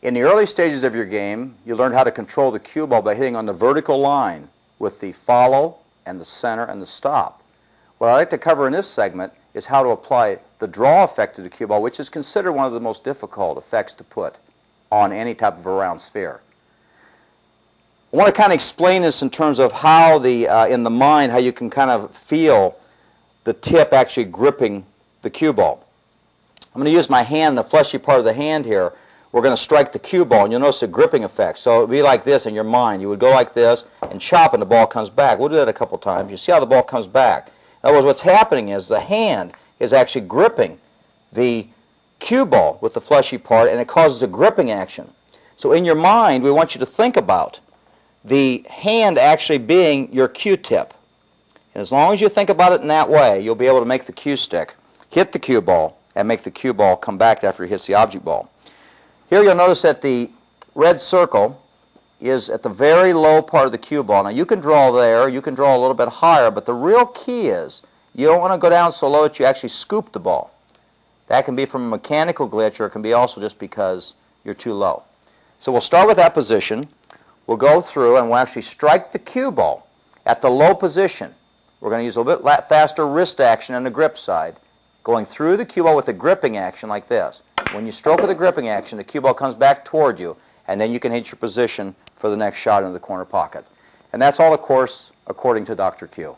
In the early stages of your game, you learned how to control the cue ball by hitting on the vertical line with the follow and the center and the stop. What I'd like to cover in this segment is how to apply the draw effect to the cue ball, which is considered one of the most difficult effects to put on any type of a round sphere. I want to kind of explain this in terms of how in the mind, how you can kind of feel the tip actually gripping the cue ball. I'm going to use my hand, the fleshy part of the hand here. We're going to strike the cue ball, and you'll notice the gripping effect. So it would be like this in your mind. You would go like this and chop, and the ball comes back. We'll do that a couple times. You see how the ball comes back. In other words, what's happening is the hand is actually gripping the cue ball with the fleshy part, and it causes a gripping action. So in your mind, we want you to think about the hand actually being your cue tip. And as long as you think about it in that way, you'll be able to make the cue stick hit the cue ball and make the cue ball come back after it hits the object ball. Here you'll notice that the red circle is at the very low part of the cue ball. Now you can draw there, you can draw a little bit higher, but the real key is you don't want to go down so low that you actually scoop the ball. That can be from a mechanical glitch, or it can be also just because you're too low. So we'll start with that position. We'll go through and we'll actually strike the cue ball at the low position. We're going to use a little bit faster wrist action on the grip side, going through the cue ball with a gripping action like this. When you stroke with a gripping action, the cue ball comes back toward you, and then you can hit your position for the next shot into the corner pocket. And that's all, of course, according to Dr. Q.